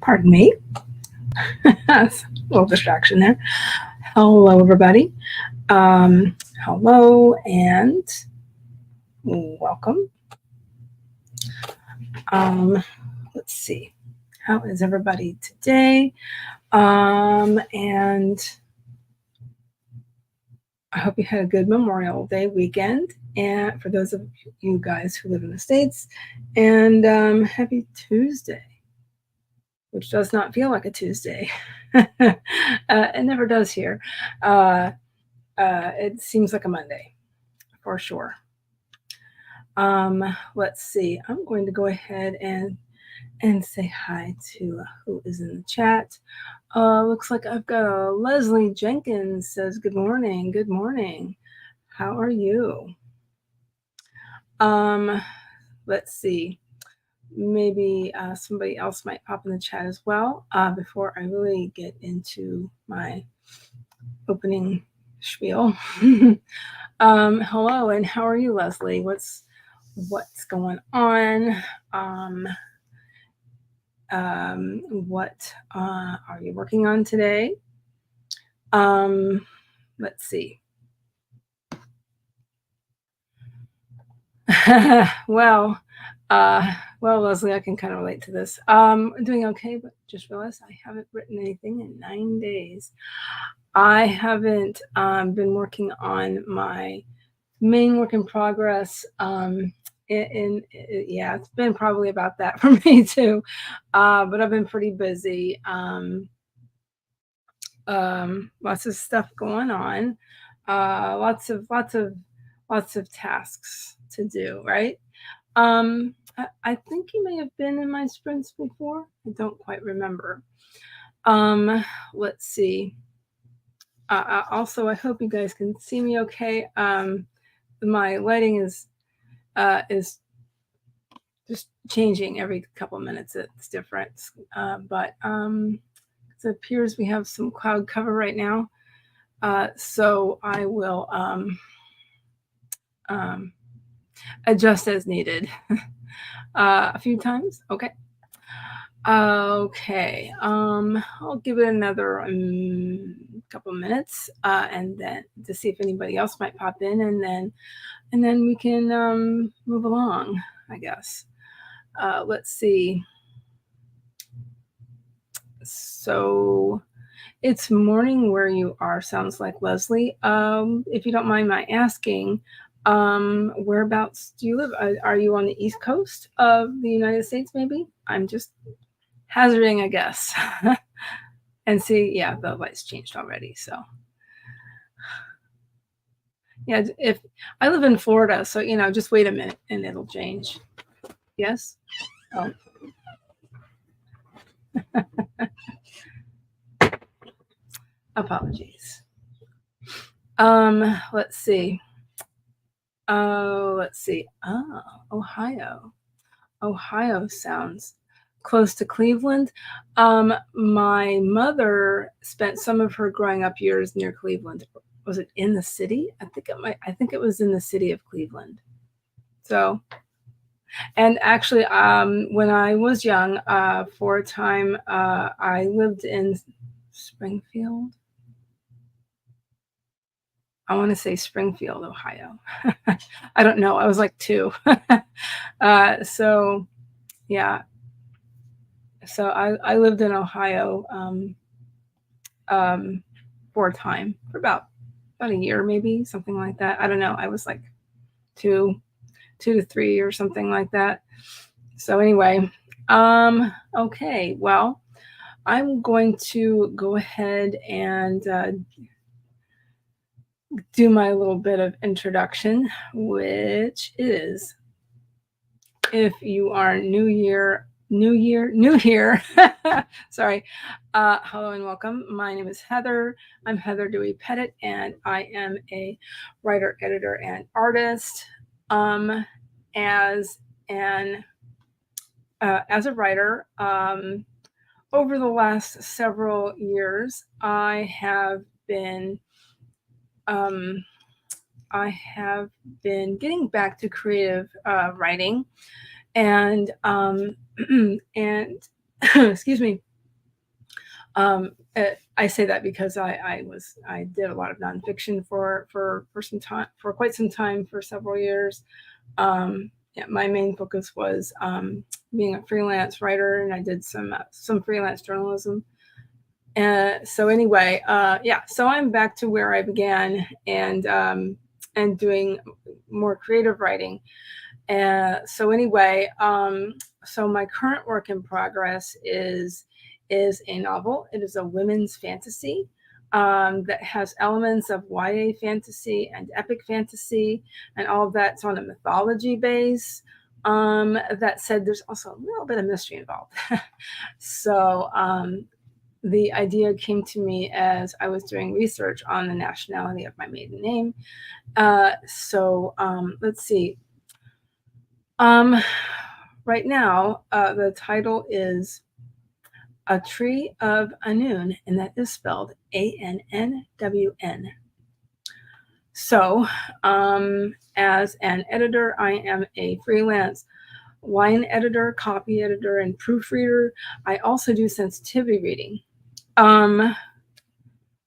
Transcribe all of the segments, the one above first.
Pardon me. That's a little distraction there. Hello, everybody. Hello and welcome. Let's see. How is everybody today? And I hope you had a good Memorial Day weekend. And for those of you guys who live in the States, and happy Tuesday, which does not feel like a Tuesday. It never does here. It seems like a Monday, for sure. Let's see. I'm going to go ahead and say hi to who is in the chat. Looks like I've got Leslie Jenkins says, good morning. Good morning. How are you? Let's see. Maybe somebody else might pop in the chat as well before I really get into my opening spiel. Hello, and how are you, Leslie? What's going on? What are you working on today? Let's see. Well, Leslie, I can kind of relate to this. I'm doing okay, but just realized I haven't written anything in 9 days. I haven't been working on my main work in progress. Yeah, it's been probably about that for me too. But I've been pretty busy. Lots of stuff going on. Lots of tasks to do, right? I think you may have been in my sprints before. I don't quite remember. Let's see. Also, I hope you guys can see me okay. My lighting is just changing every couple of minutes. It's different, but it appears we have some cloud cover right now. So I will adjust as needed a few times. Okay. Okay. I'll give it another couple minutes and then to see if anybody else might pop in, and then we can move along, I guess. Let's see. So it's morning where you are, sounds like, Leslie. If you don't mind my asking, whereabouts do you live? Are you on the East Coast of the United States, maybe? I'm just hazarding a guess. And see, yeah, the lights changed already, so. Yeah, if I live in Florida, so, just wait a minute and it'll change. Yes? Oh. Apologies. Let's see. Let's see. Oh, Ohio. Ohio sounds close to Cleveland. My mother spent some of her growing up years near Cleveland. Was it in the city? I think it was in the city of Cleveland. So, and actually, when I was young, for a time, I lived in Springfield. I want to say Springfield, Ohio. I don't know. I was like 2. So, yeah. So I lived in Ohio for a time, for about a year, maybe, something like that. I don't know. I was like 2 to 3 or something like that. So anyway, okay. Well, I'm going to go ahead and do my little bit of introduction, which is, if you are new here, sorry, hello and welcome. My name is Heather. I'm Heather Dewey Pettit, and I am a writer, editor, and artist. As a writer, over the last several years, I have been getting back to creative writing, and and excuse me, I say that because I did a lot of nonfiction for some time, for quite some time, for several years. Yeah, my main focus was being a freelance writer, and I did some freelance journalism. So anyway, yeah, so I'm back to where I began, and doing more creative writing. So anyway, so my current work in progress is a novel. It is a women's fantasy that has elements of YA fantasy and epic fantasy, and all of that's on a mythology base. That said, there's also a little bit of mystery involved. So the idea came to me as I was doing research on the nationality of my maiden name. So let's see. Right now, the title is A Tree of Annwn, and that is spelled ANNWN. So, as an editor, I am a freelance wine editor, copy editor, and proofreader. I also do sensitivity reading.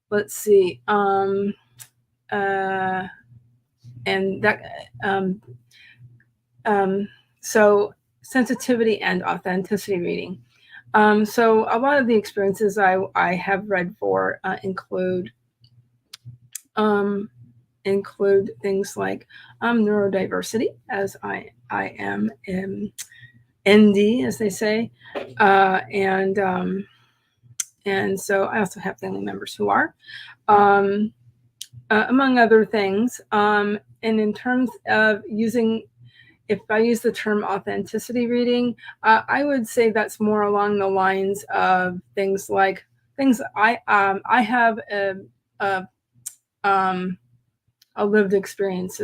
Let's see. And that so sensitivity and authenticity reading. So a lot of the experiences I have read for include things like neurodiversity, as I am ND, as they say, and so I also have family members who are, among other things. And in terms of if I use the term authenticity reading, I would say that's more along the lines of things I have a lived experience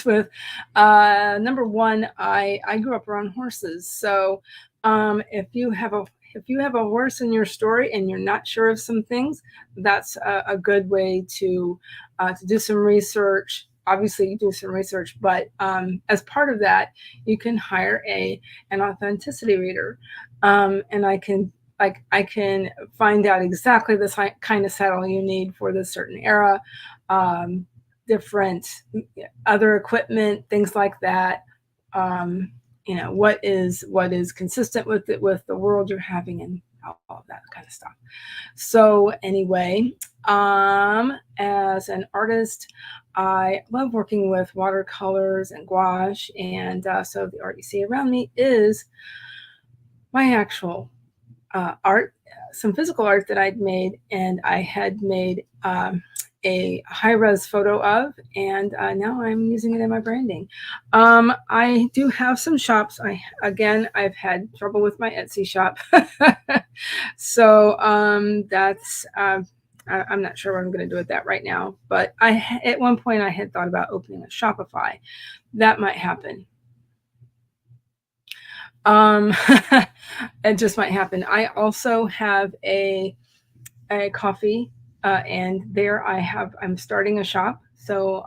with. Number one, I grew up around horses, so if you have a horse in your story and you're not sure of some things, that's a good way to do some research. Obviously, you do some research, but as part of that, you can hire an authenticity reader, and I can find out exactly the kind of saddle you need for this certain era, different other equipment, things like that. What is consistent with the world you're having, and all of that kind of stuff. So anyway, as an artist, I love working with watercolors and gouache, and so the art you see around me is my actual art, some physical art that I'd made, and I had made a high-res photo of, and now I'm using it in my branding. I do have some shops. I've had trouble with my Etsy shop. So that's I'm not sure what I'm going to do with that right now, but at one point I had thought about opening a Shopify. That might happen. It just might happen. I also have a coffee, and there I'm starting a shop. So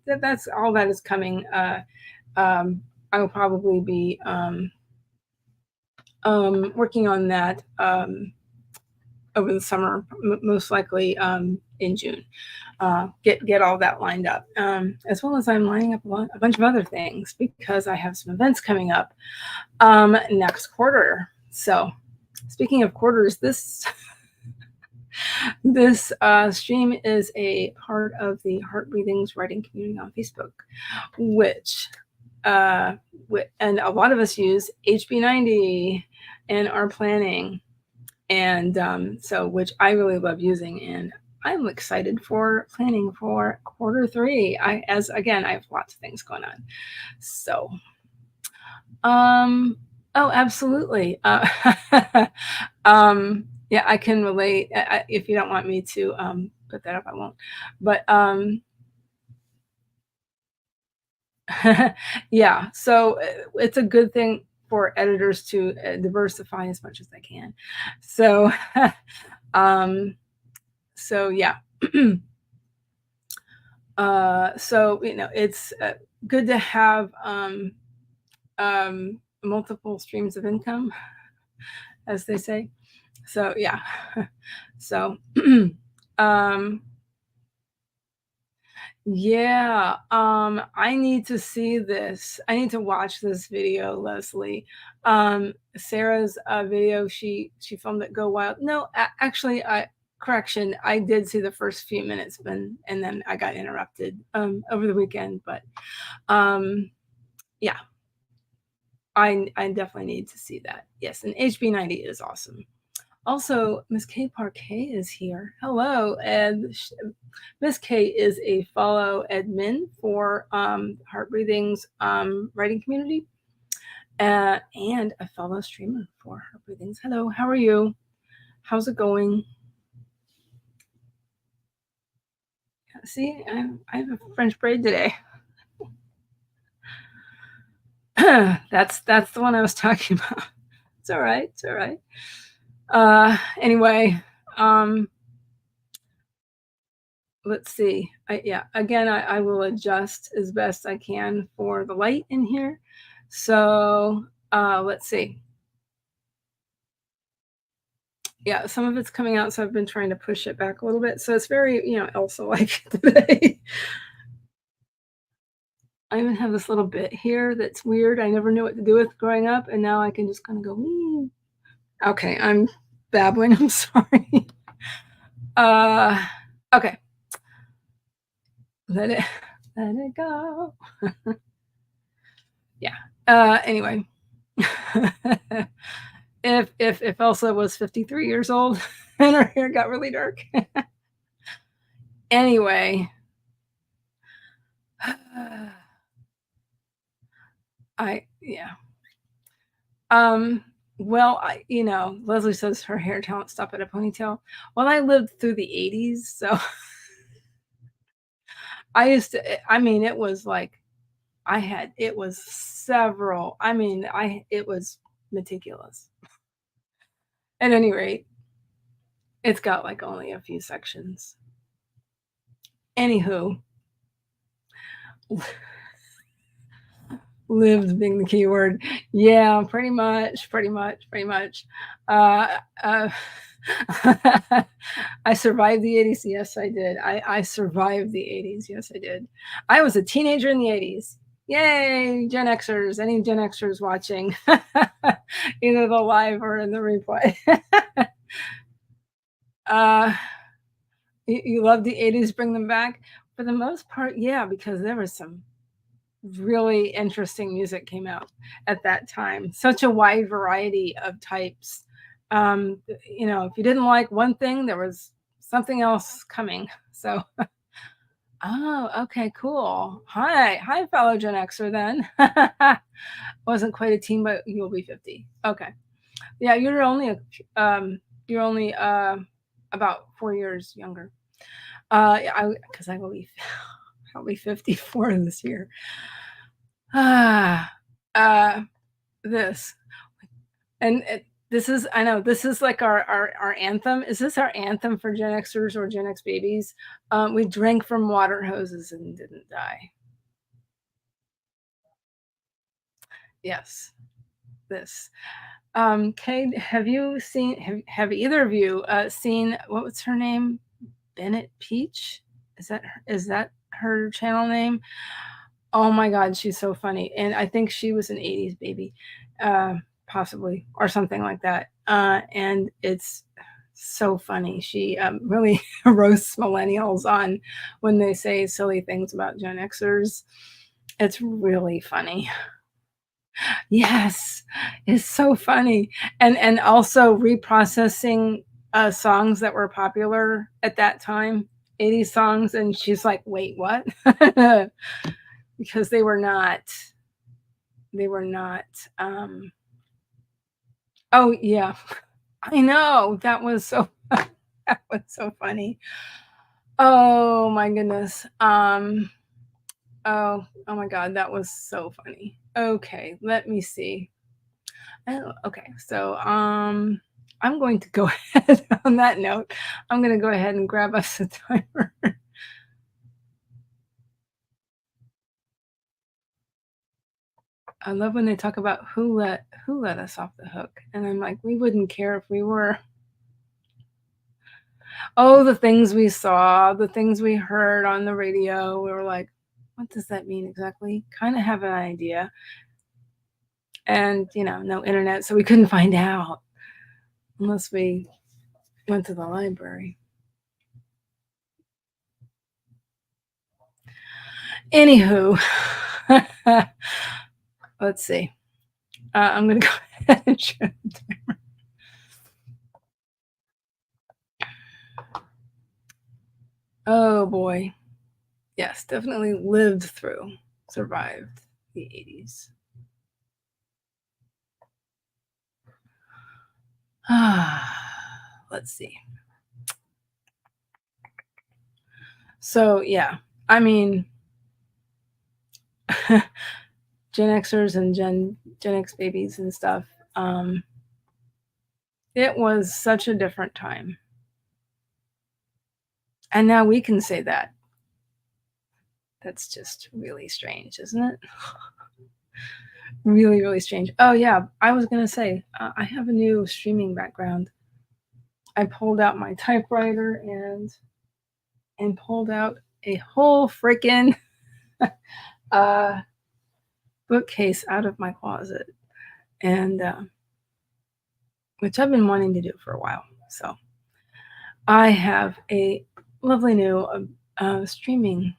that's all that is coming. I will probably be working on that over the summer, most likely in June. Get all that lined up, as well as I'm lining up a bunch of other things because I have some events coming up next quarter. So speaking of quarters, this stream is a part of the Heart Breathings writing community on Facebook, which and a lot of us use HB90 in our planning, and so which I really love using, and I'm excited for planning for quarter three. I have lots of things going on. So oh, absolutely. Yeah, I can relate. If you don't want me to put that up, I won't. But yeah, so it's a good thing for editors to diversify as much as they can. So so yeah. So it's good to have multiple streams of income, as they say. So yeah. So um yeah, I need to see this. I need to watch this video, Leslie. Sarah's video, she filmed it Go Wild. No, actually, correction, I did see the first few minutes, and then I got interrupted over the weekend. But yeah, I definitely need to see that. Yes, and HB90 is awesome. Also, Miss K Parquet is here. Hello, Ed. Miss K is a follow admin for Heart Breathing's writing community and a fellow streamer for Heart Breathing's. Hello, how are you? How's it going? See, I have a French braid today. that's the one I was talking about. It's all right. It's all right. Anyway, let's see. I will adjust as best I can for the light in here. So let's see. Yeah, some of it's coming out, so I've been trying to push it back a little bit. So it's very, Elsa-like today. I even have this little bit here that's weird. I never knew what to do with growing up, and now I can just kind of go, wee. Okay, I'm babbling. I'm sorry. Okay. Let it go. Yeah. Anyway. if Elsa was 53 years old and her hair got really dark. Anyway. Yeah. Well, Leslie says her hair talent stopped at a ponytail. Well, I lived through the 80s, so it was like it was several. It was meticulous. At any rate, it's got like only a few sections. Anywho, lived being the key word. Yeah, pretty much. I survived the 80s. Yes, I did. I survived the 80s. Yes, I did. I was a teenager in the 80s. Yay, Gen Xers. Any Gen Xers watching, either the live or in the replay. You love the 80s, bring them back? For the most part, yeah, because there was some really interesting music came out at that time. Such a wide variety of types. If you didn't like one thing, there was something else coming. So, oh, okay, cool. Hi, fellow Gen Xer. Then wasn't quite a teen, but you'll be 50. Okay, yeah, you're only about 4 years younger. Because I will be I'll be 54 this year. This and this is this is like our anthem. Is this our anthem for Gen Xers or Gen X babies? We drank from water hoses and didn't die. Yes, this. Kay, have you seen? Have either of you seen what was her name? Bennett Peach? Is that her channel name? Oh my God, she's so funny. And I think she was an 80s baby, possibly, or something like that. And it's so funny. She really roasts millennials on when they say silly things about Gen Xers. It's really funny. Yes, it's so funny. And also reprocessing songs that were popular at that time, 80s songs. And she's like, wait, what? Because they were not oh yeah, I know, that was so funny. Oh my goodness. Oh my God, that was so funny. Okay, let me see. Okay, so I'm going to go ahead on that note. I'm going to go ahead and grab us a timer. I love when they talk about who let us off the hook, and I'm like, we wouldn't care if we were. Oh, the things we saw, the things we heard on the radio. We were like, what does that mean exactly? Kind of have an idea. And, no internet, so we couldn't find out unless we went to the library. Anywho, let's see. I'm going to go ahead and show the timer. Oh boy. Yes, definitely lived through, survived the 80s. Let's see. So, yeah, I mean, Gen Xers and Gen X babies and stuff. It was such a different time. And now we can say that. That's just really strange, isn't it? Really, really strange. Oh, yeah, I was going to say, I have a new streaming background. I pulled out my typewriter and pulled out a whole freaking bookcase out of my closet, and which I've been wanting to do for a while. So I have a lovely new streaming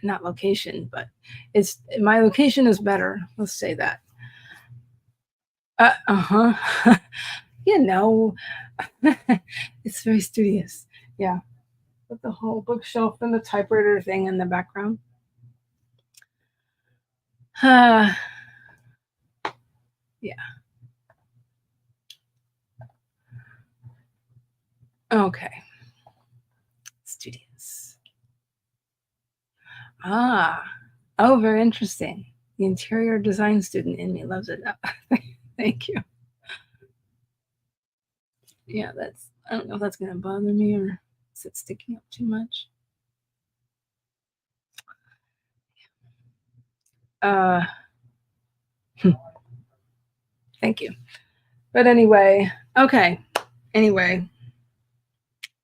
not location, but my location is better. Let's say that. It's very studious. Yeah, with the whole bookshelf and the typewriter thing in the background. Yeah. Okay. Studious. Oh, very interesting. The interior design student in me loves it. Thank you. Yeah, I don't know if that's going to bother me or is it sticking up too much? Thank you. But anyway, okay. Anyway,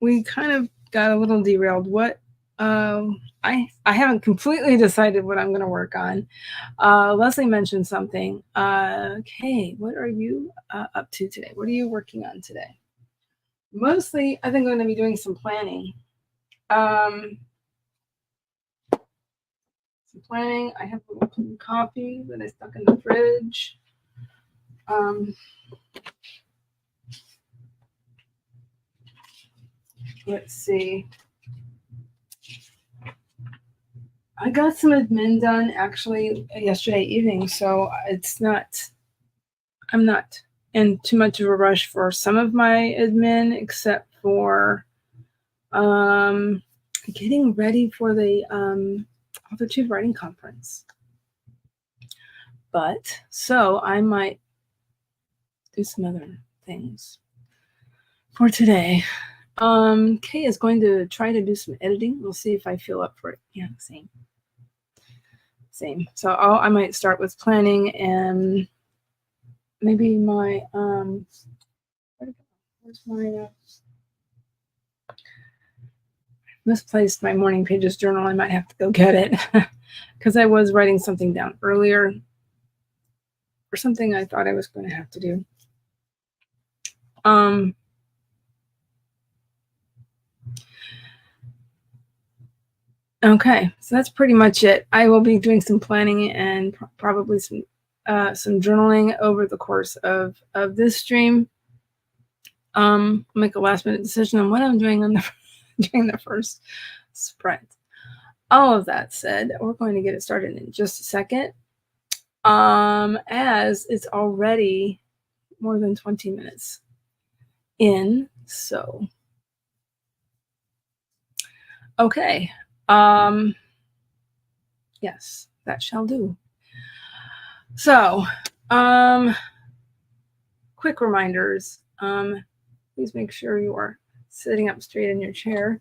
we kind of got a little derailed. What I haven't completely decided what I'm going to work on. Leslie mentioned something. Okay, what are you up to today? What are you working on today? Mostly, I think I'm going to be doing some planning. Some planning. I have a little coffee that I stuck in the fridge. Let's see. I got some admin done actually yesterday evening, so I'm not in too much of a rush for some of my admin, except for getting ready for the Authortube writing conference. But so I might do some other things for today. Kay is going to try to do some editing. We'll see if I feel up for it. Yeah, same. So I might start with planning and maybe my where's my misplaced my morning pages journal. I might have to go get it because I was writing something down earlier for something I thought I was going to have to do. Okay, so that's pretty much it. I will be doing some planning and probably some journaling over the course of this stream. Make a last minute decision on what I'm doing on during the first sprint. All of that said, we're going to get it started in just a second. As it's already more than 20 minutes in, so okay. Yes, that shall do. So, quick reminders. Please make sure you are sitting up straight in your chair.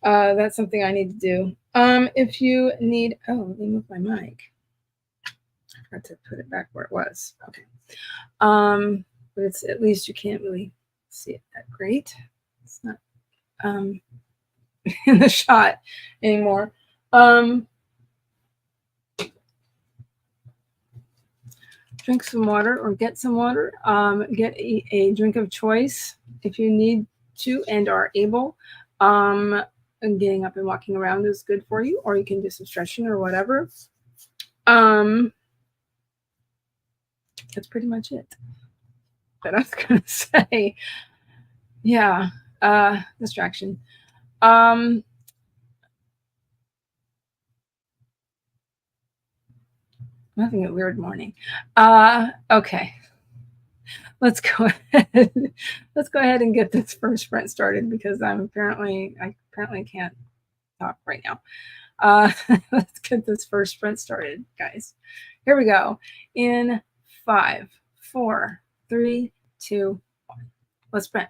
That's something I need to do. If you need, let me move my mic. I forgot to put it back where it was. Okay. But it's at least you can't really see it that great. It's not in the shot anymore. Drink some water or get some water. Get a drink of choice if you need to and are able. And getting up and walking around is good for you, or you can do some stretching or whatever. That's pretty much it. But I was gonna say, yeah, distraction. I'm having a weird morning. Okay. Let's go ahead. Let's go ahead and get this first sprint started because I apparently can't talk right now. Let's get this first sprint started, guys. Here we go. In 5, 4, 3, 2, 1. Let's sprint.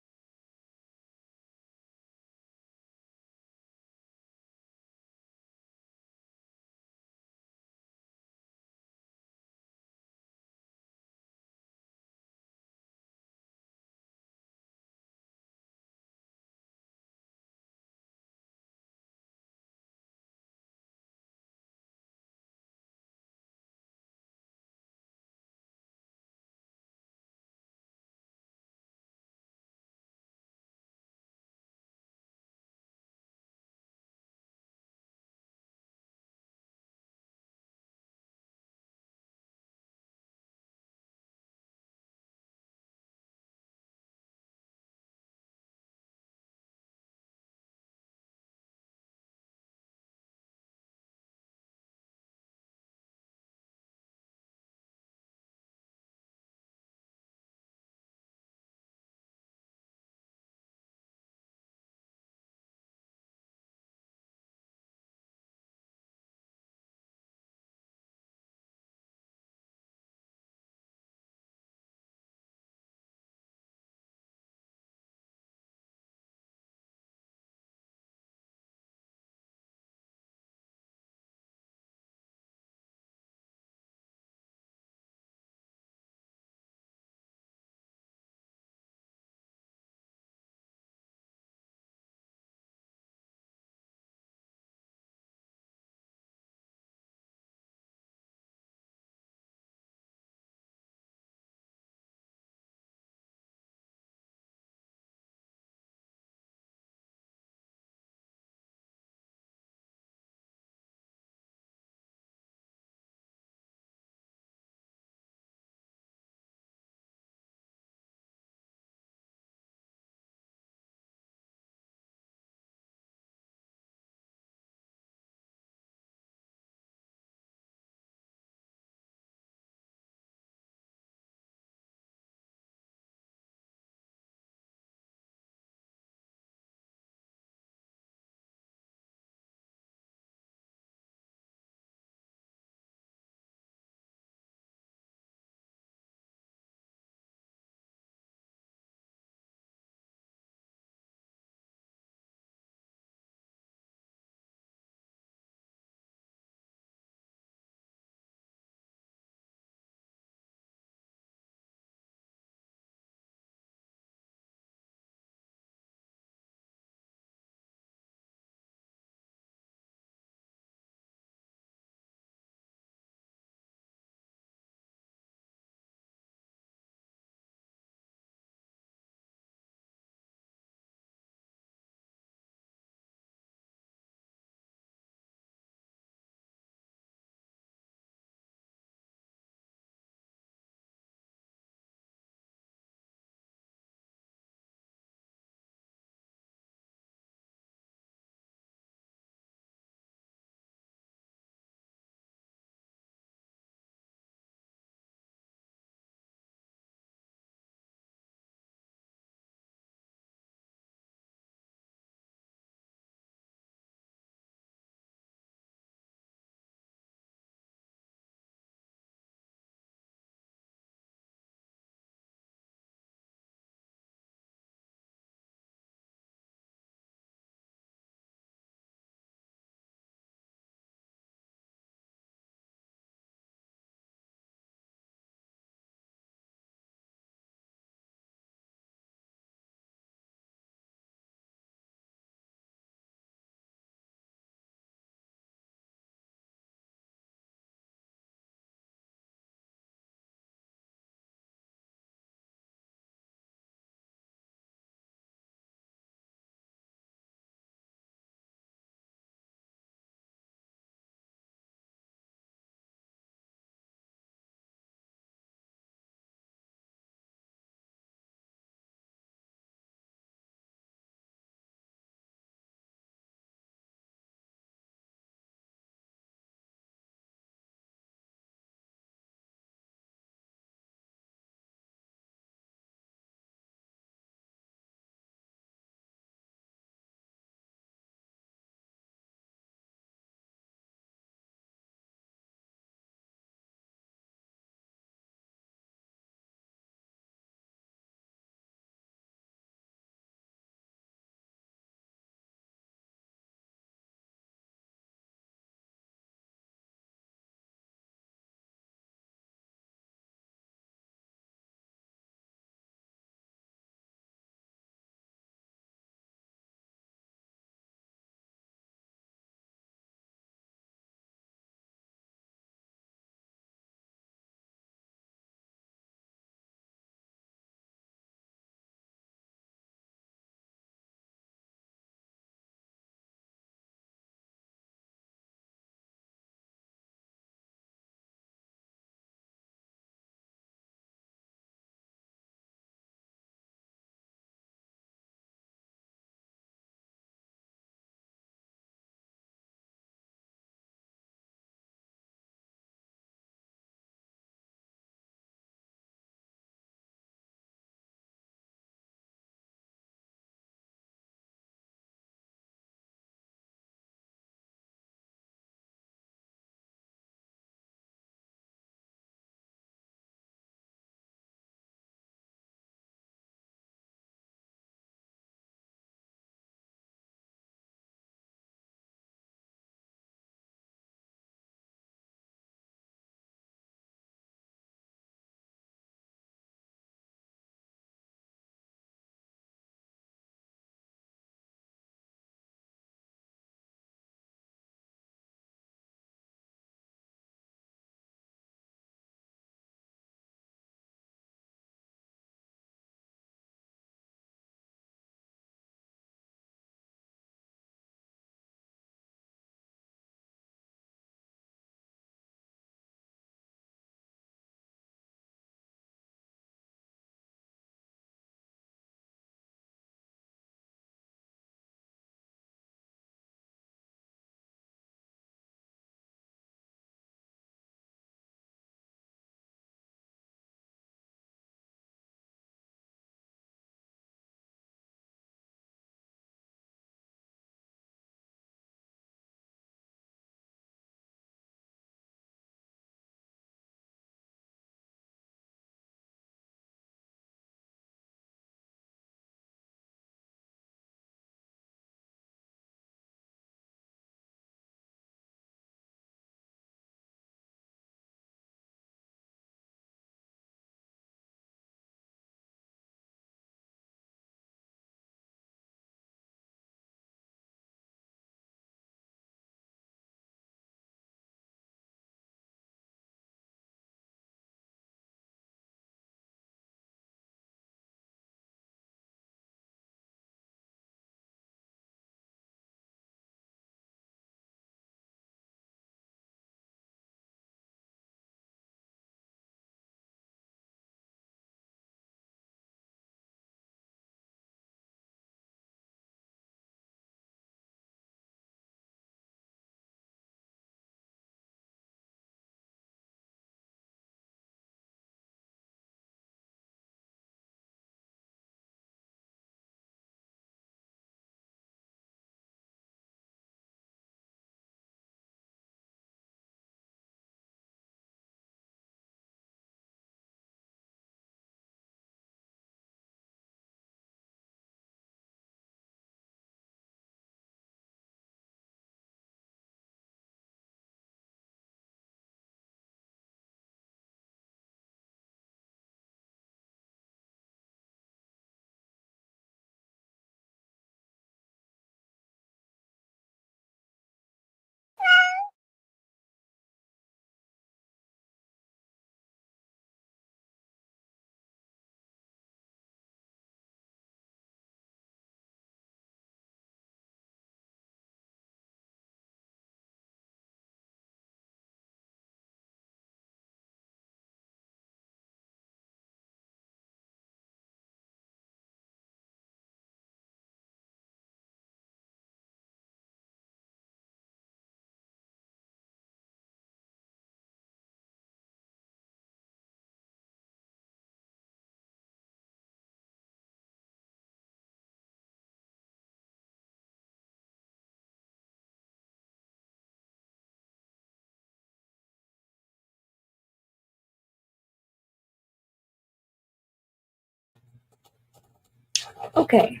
Okay.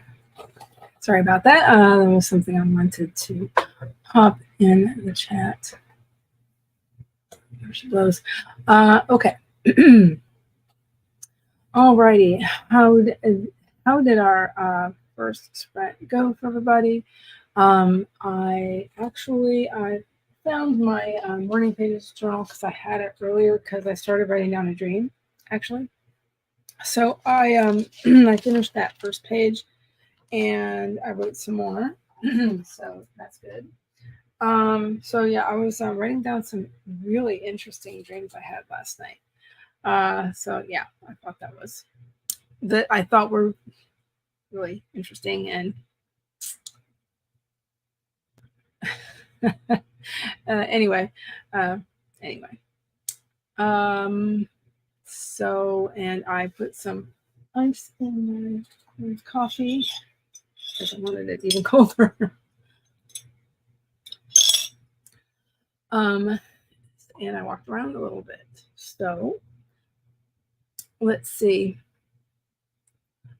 Sorry about that. That was something I wanted to pop in the chat. There she blows. Okay. Alrighty. How did our first sprint go for everybody? I found my morning pages journal because I had it earlier because I started writing down a dream, actually. So I I finished that first page and I wrote some more. So that's good. So yeah, I was writing down some really interesting dreams I had last night. So yeah, I thought I thought were really interesting and anyway. So and I put some ice in my coffee because I wanted it even colder. And I walked around a little bit. So let's see.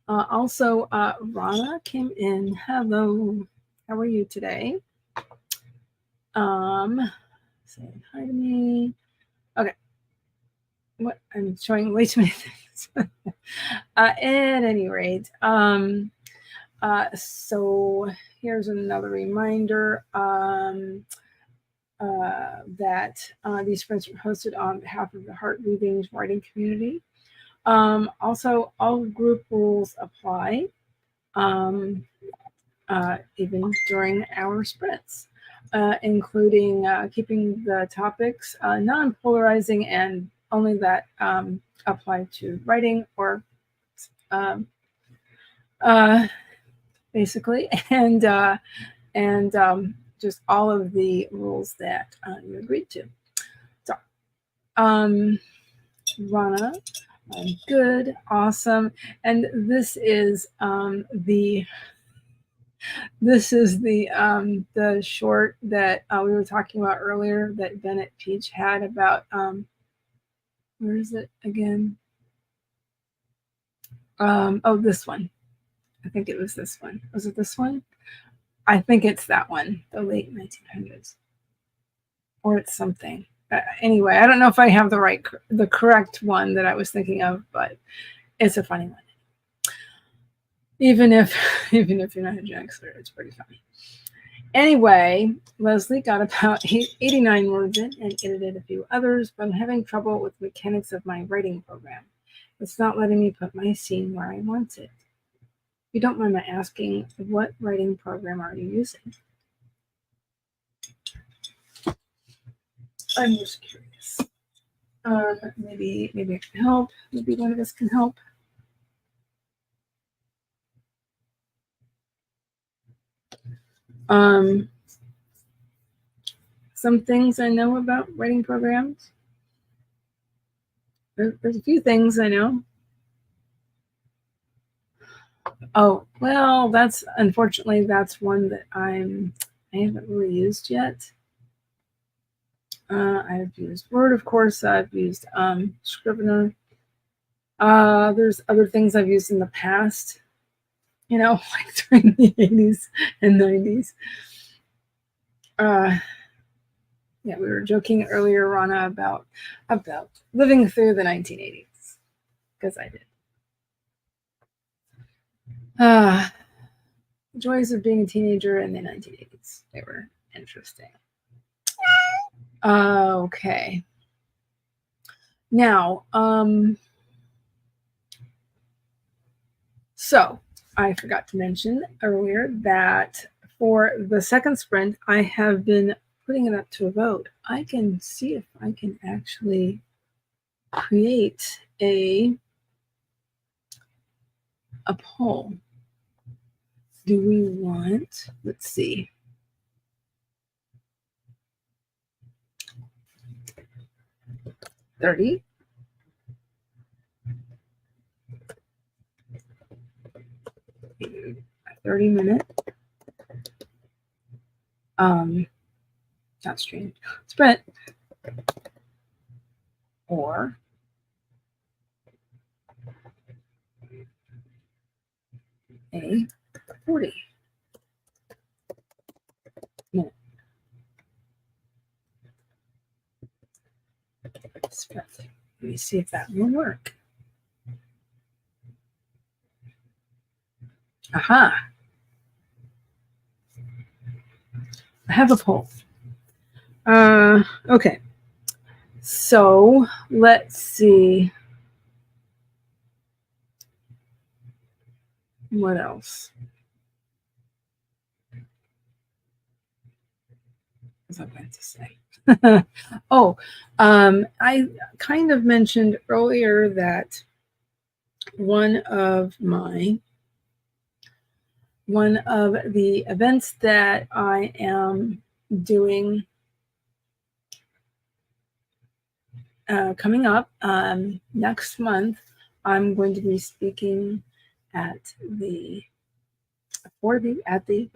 Also, Rana came in. Hello. How are you today? Saying hi to me. Okay. What? I'm showing way too many things. At any rate, so here's another reminder that these sprints are hosted on behalf of the Heart Readings writing community. Also, all group rules apply, even during our sprints, including keeping the topics non-polarizing and only that apply to writing or basically, and just all of the rules that you agreed to. So, Rana, good, awesome, and this is the short that we were talking about earlier that Bennett Peach had about where is it again? Oh, this one. I think it was this one. Was it this one? I think it's that one, the late 1900s, or it's something. Anyway, I don't know if I have the correct one that I was thinking of, but it's a funny one. Even if you're not a Gen Xer, it's pretty funny. Anyway, Leslie got about 89 words in and edited a few others, but I'm having trouble with the mechanics of my writing program. It's not letting me put my scene where I want it. If you don't mind my asking, what writing program are you using? I'm just curious. Maybe I can help. Maybe one of us can help. Some things I know about writing programs. There's a few things I know. Oh, well, that's unfortunately that's one that I haven't really used yet. I've used Word, of course. I've used Scrivener. There's other things I've used in the past, like during the 80s and 90s. Yeah, we were joking earlier, Rana, about living through the 1980s, because I did. The joys of being a teenager in the 1980s. They were interesting. Okay. Now, so I forgot to mention earlier that for the second sprint, I have been putting it up to a vote. I can see if I can actually create a poll. Do we want, let's see. $30. 30-minute not stream sprint, or a 40 minute sprint. Let me see if that will work. Aha. I have a poll. Okay. So let's see. What else? What was I going to say? I kind of mentioned earlier that one of the events that I am doing coming up next month, I'm going to be speaking at the Authortube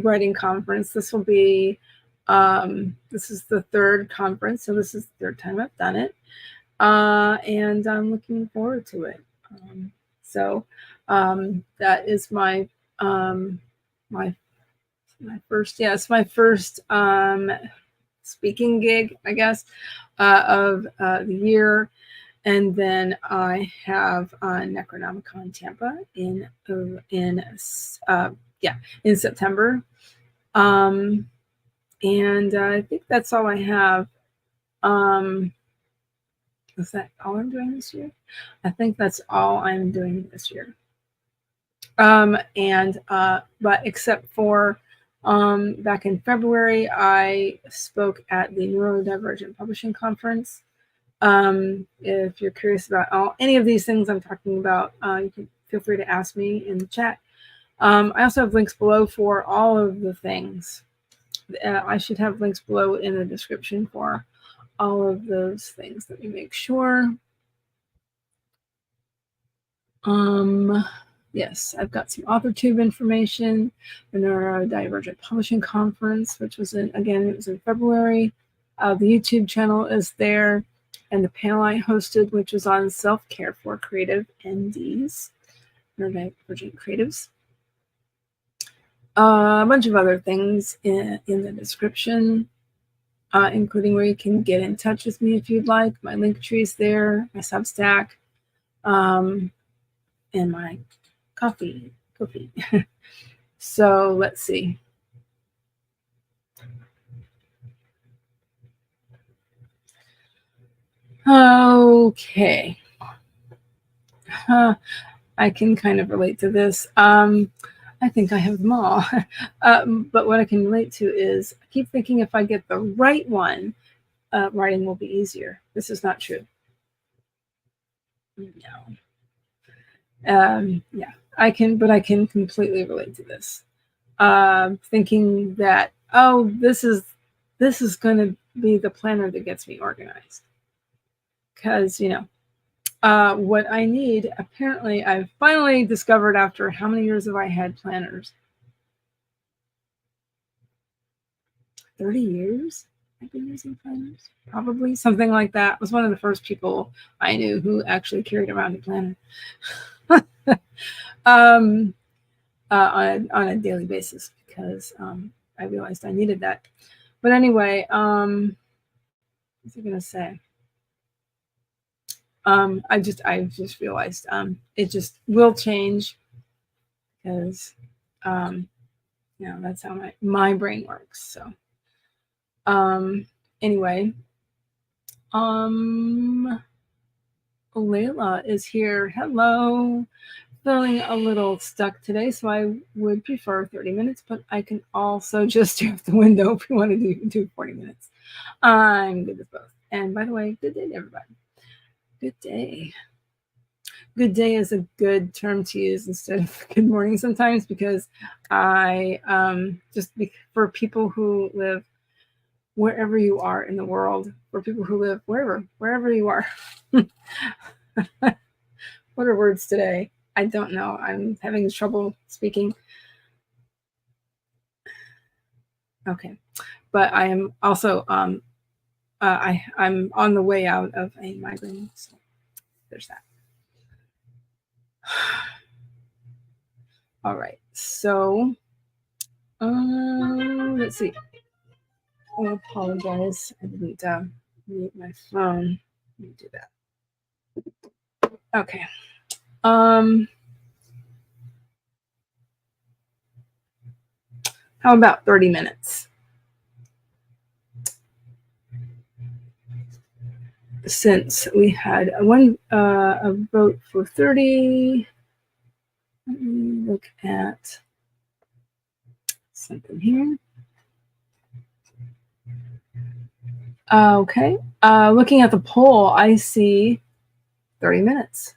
writing conference. This will be this is the third conference, so this is the third time I've done it, and I'm looking forward to it. That is my first speaking gig, I guess, of the year. And then I have Necronomicon Tampa in September. And I think that's all I have. Is that all I'm doing this year? I think that's all I'm doing this year. But except for back in February, I spoke at the Neurodivergent Publishing Conference. If you're curious about any of these things I'm talking about, you can feel free to ask me in the chat. I also have links below for all of the things. I should have links below in the description for all of those things. Let me make sure. Yes, I've got some Authortube information, the Neurodivergent Publishing Conference, which was it was in February. The YouTube channel is there, and the panel I hosted, which was on self-care for Creative NDs, Neurodivergent Creatives. A bunch of other things in the description, including where you can get in touch with me if you'd like. My link tree is there, my Substack, and my coffee. So let's see. Okay. I can kind of relate to this. I think I have them all. But what I can relate to is I keep thinking if I get the right one, writing will be easier. This is not true. No. Yeah, I can completely relate to this. Thinking that, oh, this is going to be the planner that gets me organized. Because, what I need, apparently, I've finally discovered after how many years have I had planners? 30 years I've been using planners? Probably something like that. I was one of the first people I knew who actually carried around a planner. On a daily basis, because I realized I needed that. But anyway, what was I gonna say? I just realized it just will change, because that's how my brain works. So anyway, Layla is here. Hello. Feeling a little stuck today, so I would prefer 30 minutes, but I can also just stare out the window if we want to do 40 minutes. I'm good with both. And by the way, good day to everybody. Good day. Good day is a good term to use instead of good morning sometimes, because I for people who live wherever you are in the world, for people who live wherever you are. What are words today? I don't know. I'm having trouble speaking. Okay, but I am also I'm on the way out of a migraine, so there's that. All right, so let's see. I apologize. I didn't mute my phone. Let me do that. Okay. How about 30 minutes? Since we had a vote for 30, let me look at something here. Okay. Looking at the poll, I see 30 minutes.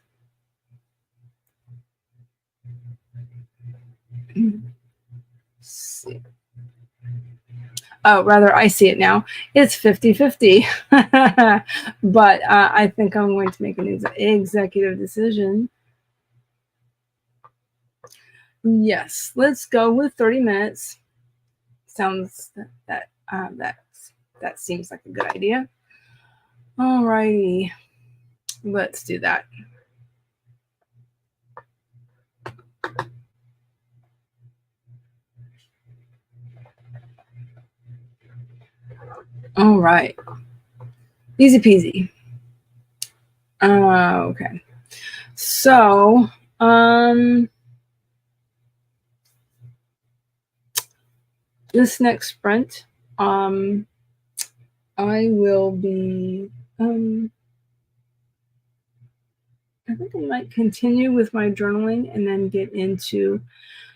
See. Oh, rather, I see it now. It's 50-50. But I think I'm going to make an executive decision. Yes, let's go with 30 minutes. Sounds that seems like a good idea. All righty, let's do that. All right, easy peasy. Okay, so this next sprint, I will be I think I might continue with my journaling and then get into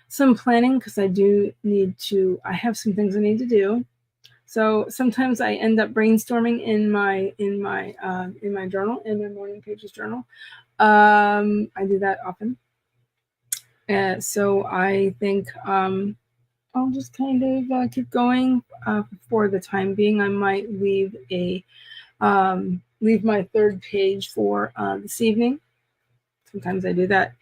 some planning because I have some things I need to do. So sometimes I end up brainstorming in my journal, in my morning pages journal. I do that often. So I think I'll just kind of keep going for the time being. I might leave my third page for this evening. Sometimes I do that.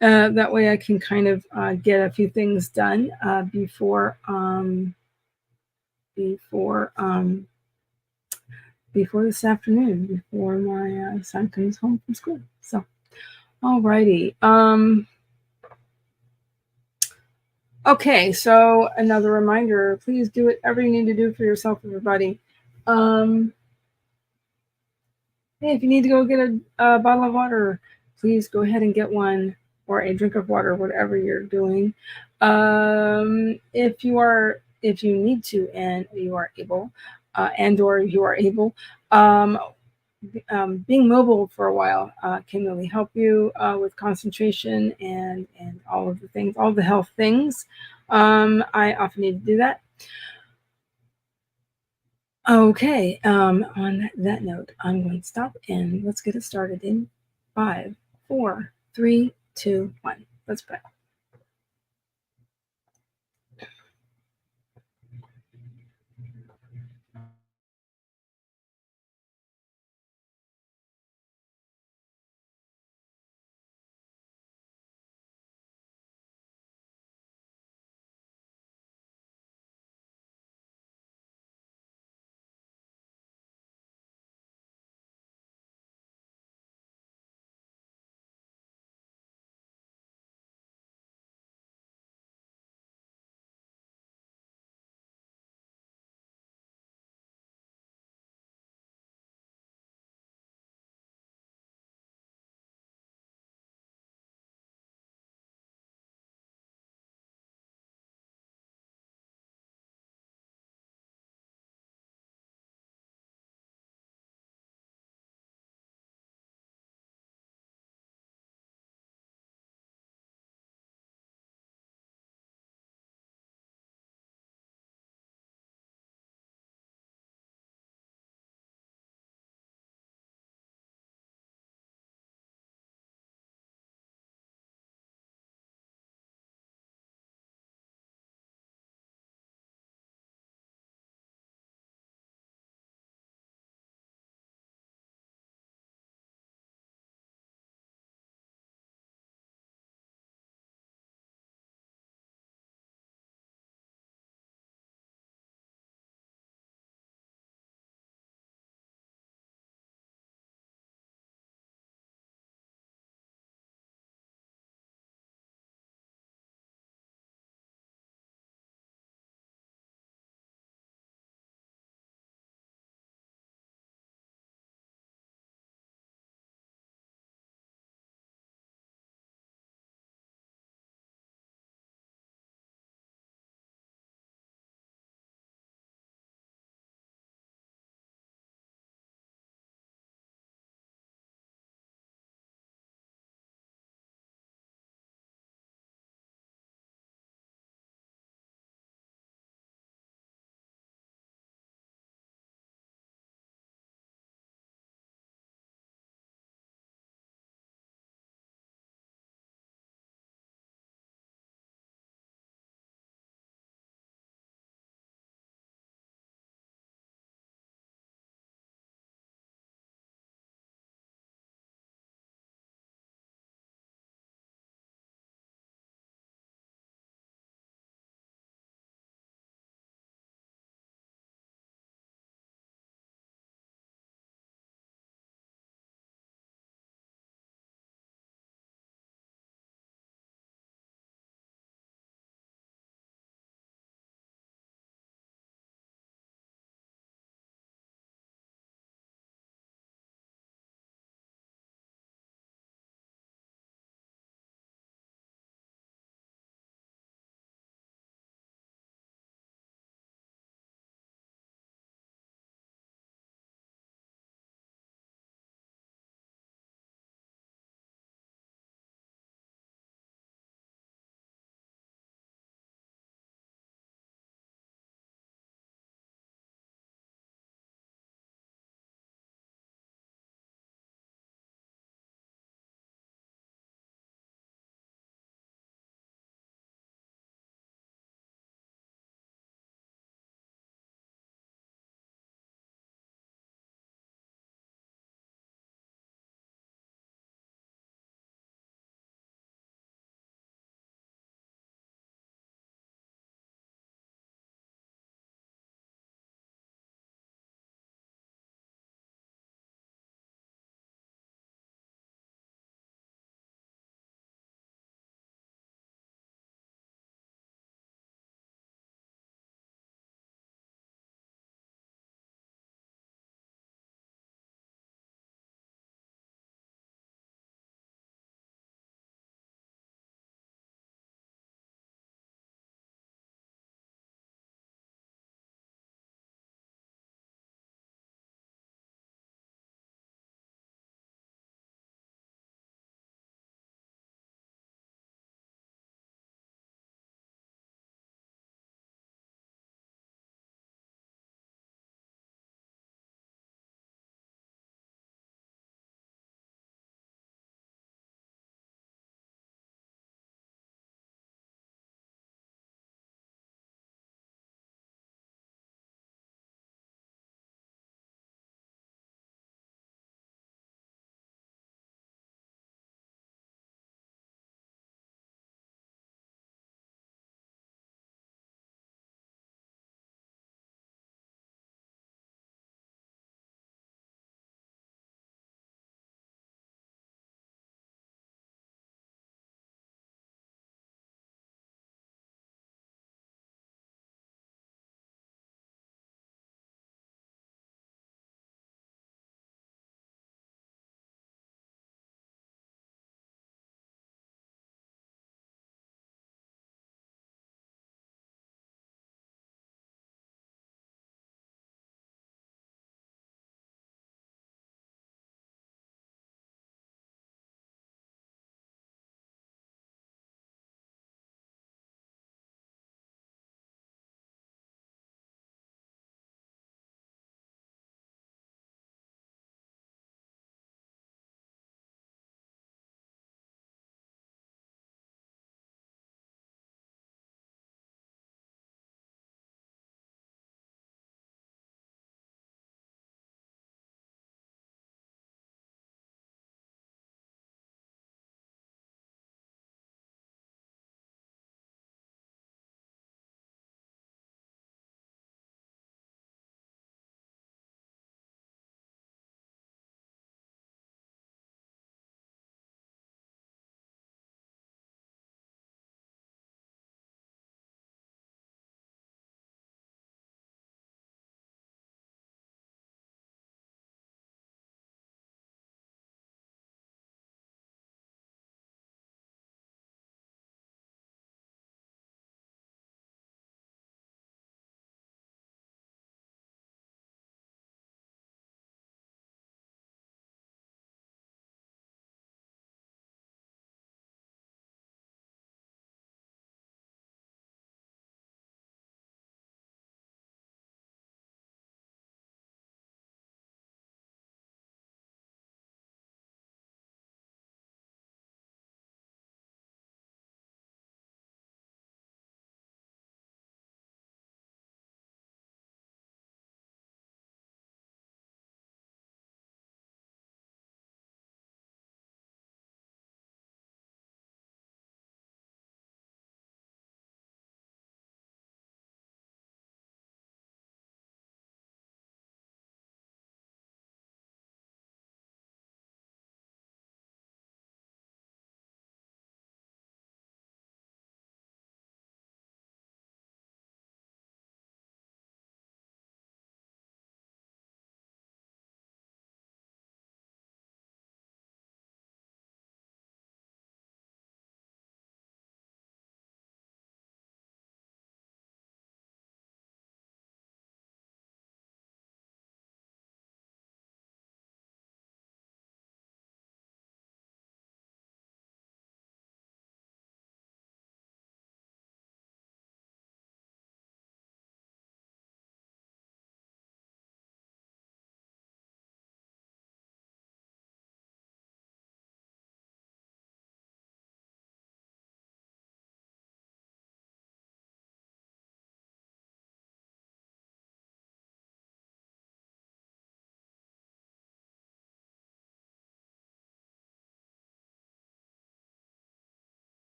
That way I can kind of get a few things done before this afternoon, before my son comes home from school. So, alrighty. Okay, so another reminder, please do whatever you need to do for yourself, everybody. Hey, if you need to go get a bottle of water, please go ahead and get one, or a drink of water, whatever you're doing. If you need to and you are able, being mobile for a while can really help you with concentration and all of the things, all the health things. I often need to do that. Okay, on that note, I'm going to stop and let's get it started in 5, 4, 3, 2, 1. Let's pray.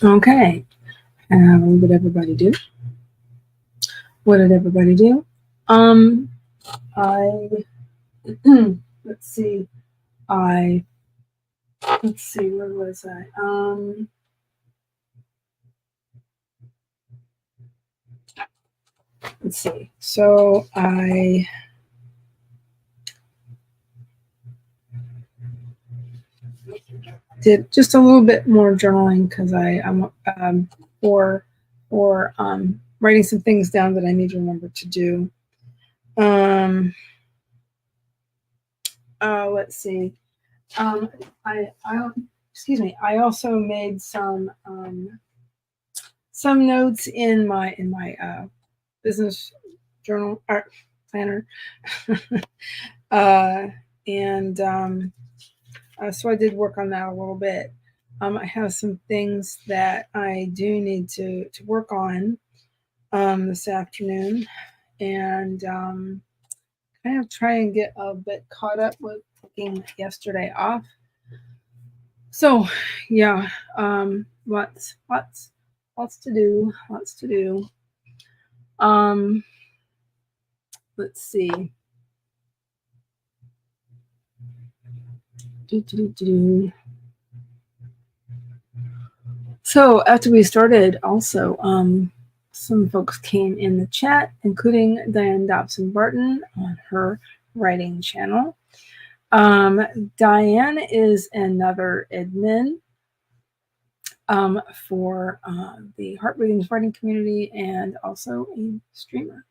Okay. What did everybody do? What did everybody do? Let's see. Let's see, where was I? Let's see. So I did just a little bit more journaling because I'm for writing some things down that I need to remember to do. Let's see. Excuse me. I also made some notes in my business journal art planner, and so I did work on that a little bit. I have some things that I do need to work on this afternoon, and kind of try and get a bit caught up with taking yesterday off. So, yeah, lots to do. Lots to do. Let's see. So after we started, also, some folks came in the chat, including Diane Dobson Barton on her writing channel. Diane is another admin for the Heart Readings writing community and also a streamer.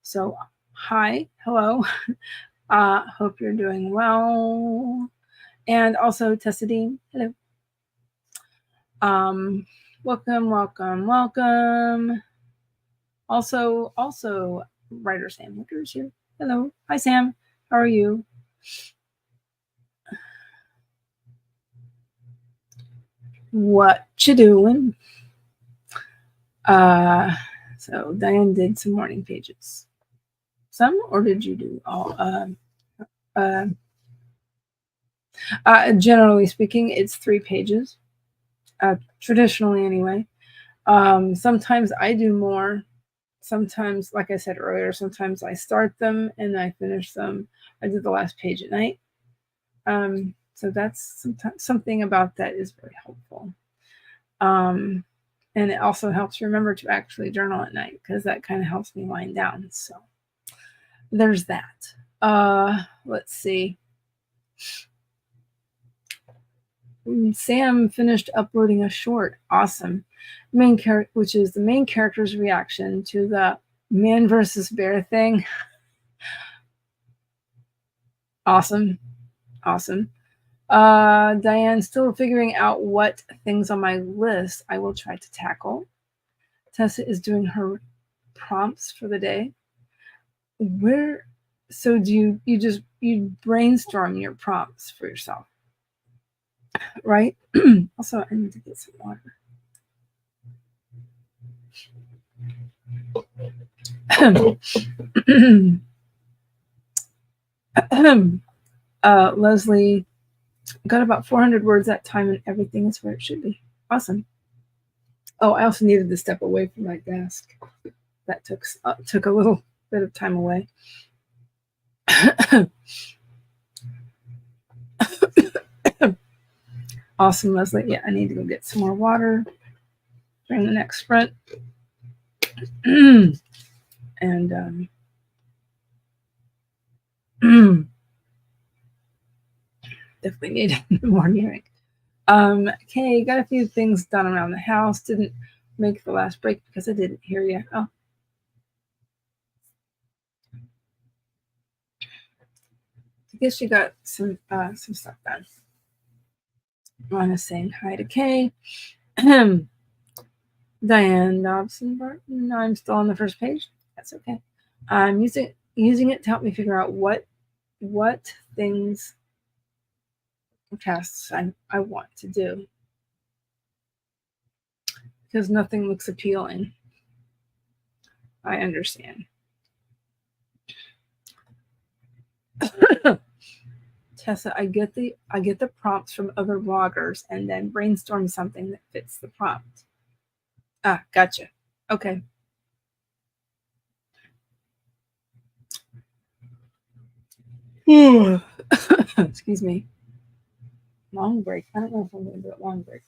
So, hi, hello. Hope you're doing well. And also Tessadine, hello. Welcome. Also, writer Sam Winters here. Hello. Hi, Sam. How are you? What you doing? So Diane did some morning pages. Some, or did you do all? Generally speaking, it's 3 pages. Traditionally, anyway. Sometimes I do more. Sometimes, like I said earlier, sometimes I start them and I finish them. I do the last page at night. So that's something about that is very helpful. And it also helps remember to actually journal at night because that kind of helps me wind down. So there's that. Let's see. Sam finished uploading a short. Awesome. Which is the main character's reaction to the man versus bear thing. Awesome. Diane, still figuring out what things on my list I will try to tackle. Tessa is doing her prompts for the day. So do you brainstorm your prompts for yourself, right? Also, I need to get some water. Leslie got about 400 words that time, and everything is where it should be. Awesome. Oh, I also needed to step away from my desk. That took a little bit of time away. Awesome, Leslie. Yeah, I need to go get some more water during the next sprint. And definitely need more drink. Okay, got a few things done around the house. Didn't make the last break because I didn't hear you. Oh. I guess you got some stuff done. Rana saying hi to Kay. Diane Dobson Barton. I'm still on the first page. That's okay. I'm using it to help me figure out what things or tasks I want to do. Because nothing looks appealing. I understand. Tessa, I get the prompts from other bloggers and then brainstorm something that fits the prompt. Ah, gotcha. Okay. Excuse me. Long break. I don't know if I'm going to do a long break.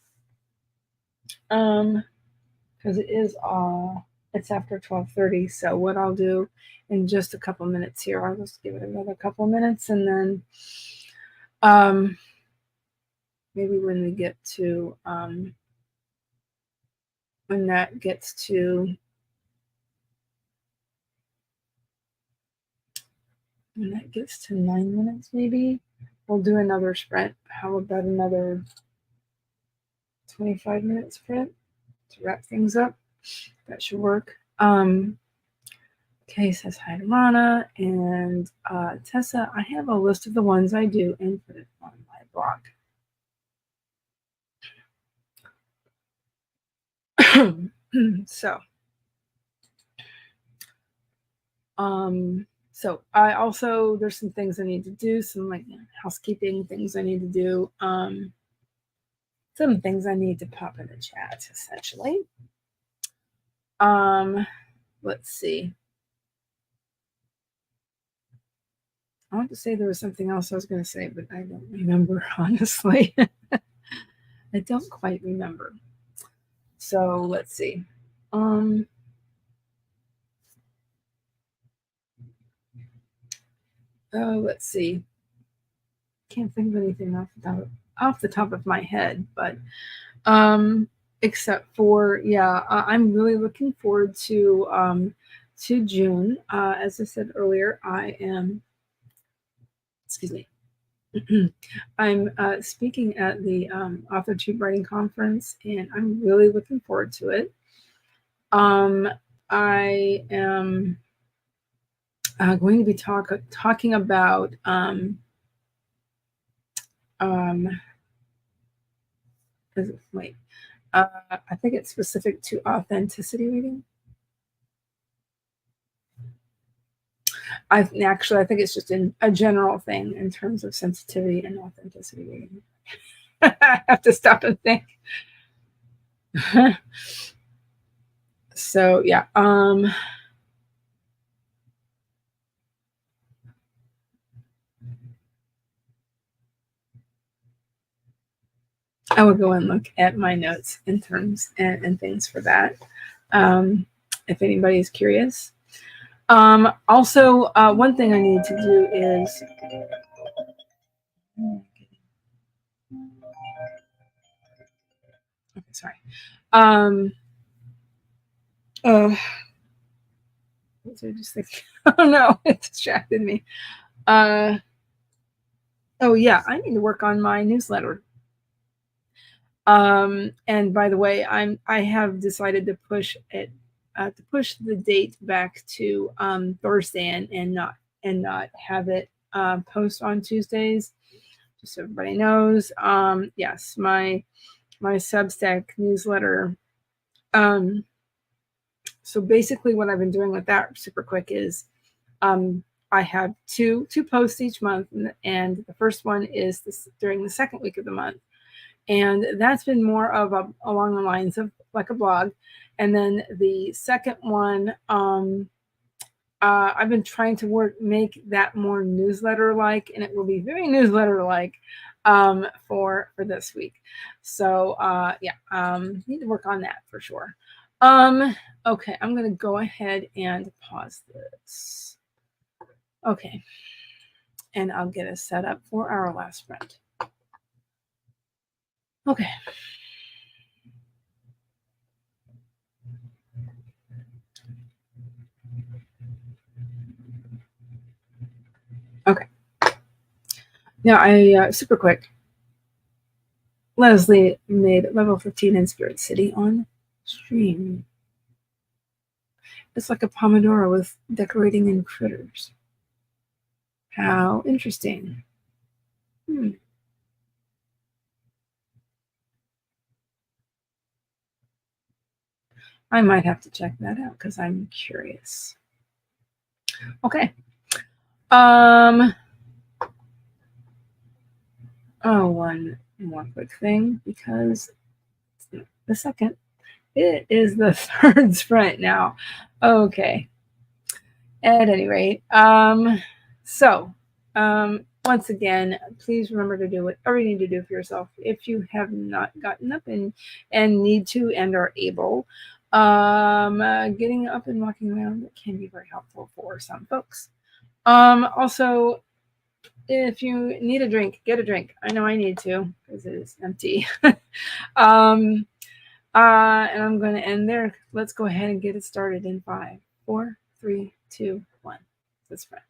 Because it is it's after 12:30. So what I'll do in just a couple minutes here, I'll just give it another couple minutes, and then maybe when we get to when that gets to 9 minutes, maybe we'll do another sprint. How about another 25-minute sprint to wrap things up? That should work. Okay, says hi to Rana and Tessa. I have a list of the ones I do and put it on my blog. So I also, there's some things I need to do, some like housekeeping things I need to do, some things I need to pop in the chat, essentially. Let's see. I want to say there was something else I was going to say, but I don't remember, honestly. I don't quite remember. So let's see. Let's see. Can't think of anything off the top of my head, but except for, yeah, I'm really looking forward to June. As I said earlier, I am, excuse me, I'm speaking at the Authortube Writing Conference, and I'm really looking forward to it. I am going to be talking about wait. I think it's specific to authenticity reading. I think it's just a general thing in terms of sensitivity and authenticity reading. I have to stop and think. So yeah. I will go and look at my notes in terms and things for that. If anybody is curious. Also, one thing I need to do is sorry. What was I just thinking? Oh no, it distracted me. Oh yeah, I need to work on my newsletter. And by the way, I have decided to push it to push the date back to Thursday and not have it post on Tuesdays, just so everybody knows. Yes, my Substack newsletter. So basically what I've been doing with that super quick is I have two posts each month, and the first one is during the second week of the month. And that's been more of along the lines of like a blog. And then the second one, I've been trying to make that more newsletter-like, and it will be very newsletter-like for this week. So yeah, need to work on that for sure. Okay, I'm going to go ahead and pause this. Okay, and I'll get us set up for our last sprint. Okay. Okay. Now I super quick. Leslie made level 15 in Spirit City on stream. It's like a Pomodoro with decorating and critters. How interesting. I might have to check that out because I'm curious. Okay. Oh, one more quick thing, because the second, it is the third sprint now. Okay. At any rate, once again, please remember to do whatever you need to do for yourself. If you have not gotten up and need to and are able, getting up and walking around can be very helpful for some folks. Also, if you need a drink, get a drink. I know I need to, because it is empty. And I'm going to end there. Let's go ahead and get it started in 5, 4, 3, 2, 1. Let's spread.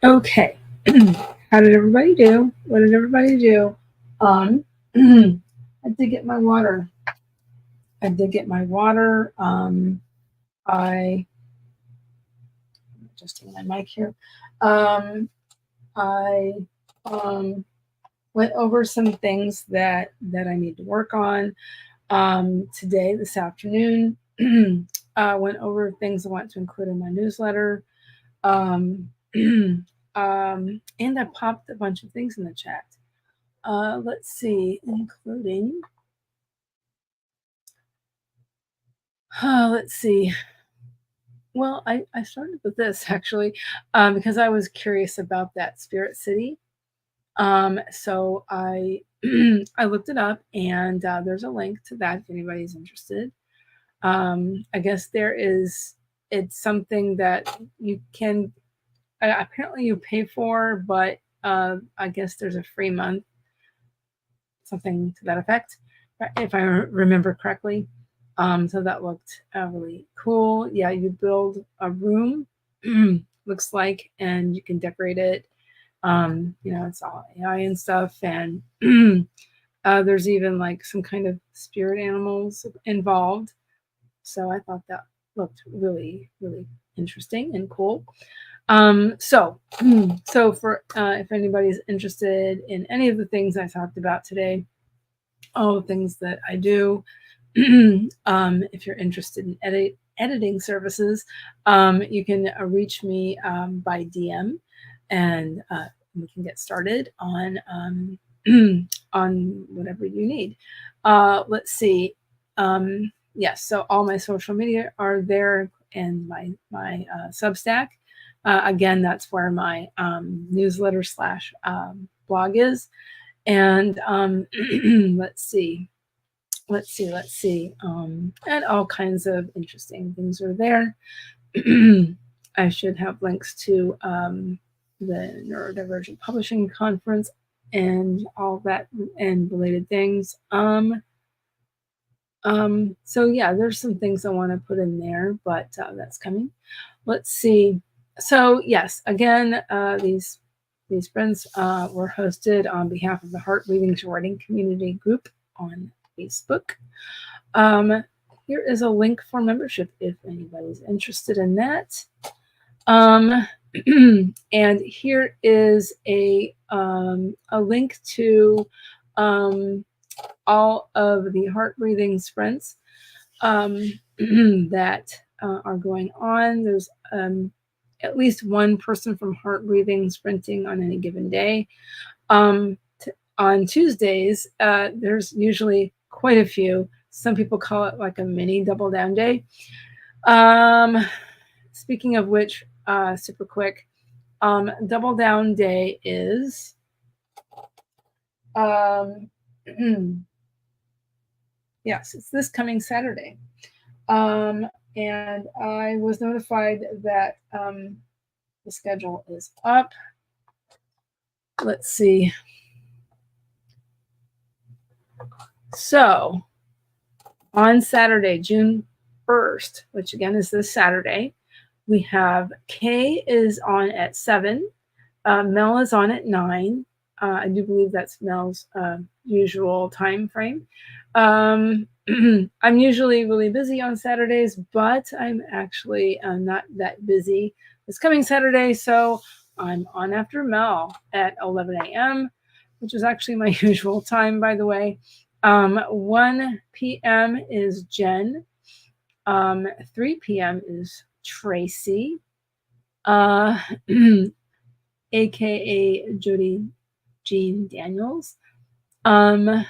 Okay. How did everybody do? What did everybody do? I did get my water. I did get my water. I adjusting my mic here. I went over some things that I need to work on today, this afternoon. Went over things I want to include in my newsletter. And I popped a bunch of things in the chat. Let's see, including, let's see. Well, I started with this actually because I was curious about that Spirit City. So I I looked it up, and there's a link to that if anybody's interested. I guess it's something that you can apparently you pay for, but I guess there's a free month, something to that effect, if I remember correctly. So that looked really cool. Yeah, you build a room, looks like, and you can decorate it. It's all AI and stuff, and there's even like some kind of spirit animals involved. So I thought that looked really, really interesting and cool. So for if anybody's interested in any of the things I talked about today, all the things that I do, if you're interested in editing services, you can reach me by DM, and we can get started on on whatever you need. Let's see. Yes, so all my social media are there, and my Substack. Again, that's where my newsletter slash blog is. And let's see. And all kinds of interesting things are there. I should have links to the Neurodivergent Publishing Conference and all that and related things. So yeah, there's some things I want to put in there, but that's coming. Let's see. So yes, again, these sprints were hosted on behalf of the Heart Readings Writing Community Group on Facebook. Here is a link for membership if anybody's interested in that. And here is a link to all of the heart breathing sprints that are going on. There's at least one person from heart breathing sprinting on any given day. On Tuesdays, there's usually quite a few. Some people call it like a mini double down day. Speaking of which, super quick, double down day is yes, it's this coming Saturday. And I was notified that the schedule is up. Let's see. So on Saturday, June 1st, which again is this Saturday, we have Kay is on at 7. Mel is on at 9. I do believe that's Mel's usual time frame. I'm usually really busy on Saturdays, but I'm actually not that busy this coming Saturday, so I'm on after Mel at 11 a.m., which is actually my usual time, by the way. 1 p.m. is Jen. 3 p.m. is Tracy, aka Jody Jean Daniels. 5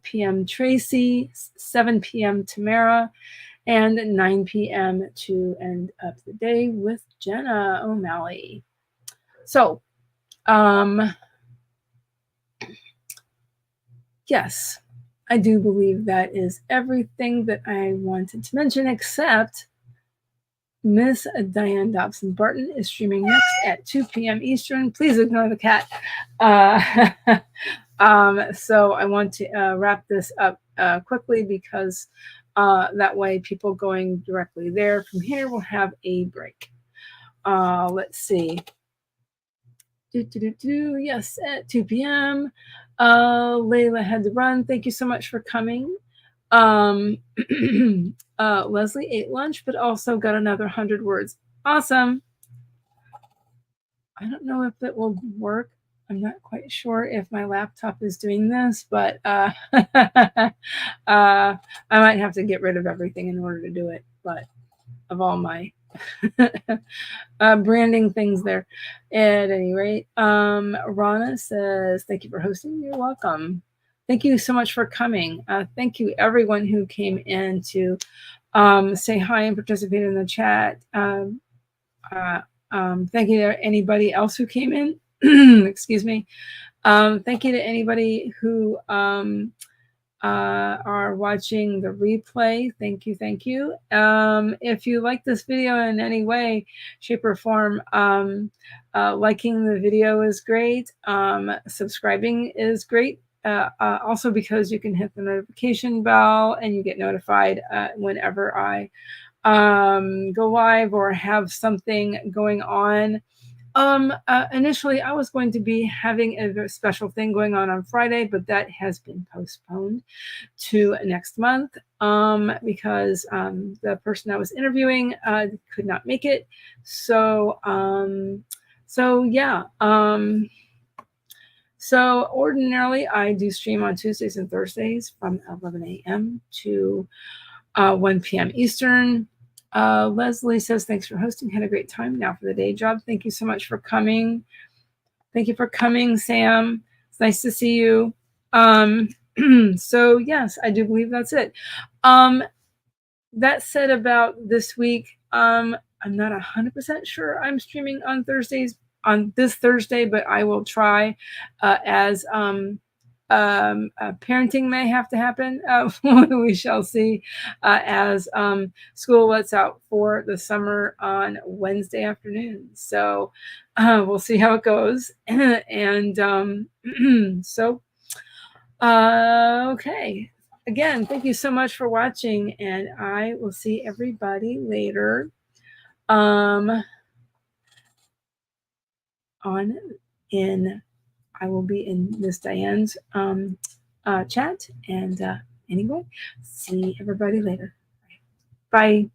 p.m. Tracy, 7 p.m. Tamara, and 9 p.m. to end up the day with Jenna O'Malley. So, yes, I do believe that is everything that I wanted to mention, except Miss Diane Dobson Barton is streaming next at 2 p.m. Eastern. Please ignore the cat. So I want to wrap this up quickly because that way people going directly there from here will have a break. Let's see. Yes, at 2 p.m. Layla had to run. Thank you so much for coming. Leslie ate lunch, but also got another 100 words. Awesome. I don't know if it will work. I'm not quite sure if my laptop is doing this, but I might have to get rid of everything in order to do it. But of all my branding things there. At any rate, Rana says, thank you for hosting. You're welcome. Thank you so much for coming. Thank you, everyone who came in to say hi and participate in the chat. Thank you to anybody else who came in. Excuse me. Thank you to anybody who are watching the replay. Thank you. Thank you. If you like this video in any way, shape, or form, liking the video is great. Subscribing is great. Also because you can hit the notification bell and you get notified whenever I go live or have something going on. Initially I was going to be having a special thing going on Friday, but that has been postponed to next month because the person I was interviewing could not make it. So yeah. So ordinarily I do stream on Tuesdays and Thursdays from 11 a.m. to 1 p.m. Eastern. Leslie says, thanks for hosting. Had a great time. Now for the day job. Thank you so much for coming. Thank you for coming, Sam. It's nice to see you. So yes, I do believe that's it. That said about this week, I'm not 100% sure I'm streaming on Thursdays on this Thursday, but I will try as parenting may have to happen. We shall see as school lets out for the summer on Wednesday afternoon. So we'll see how it goes. And so, okay. Again, thank you so much for watching, and I will see everybody later I will be in Miss Diane's chat. And anyway, see everybody later. Bye.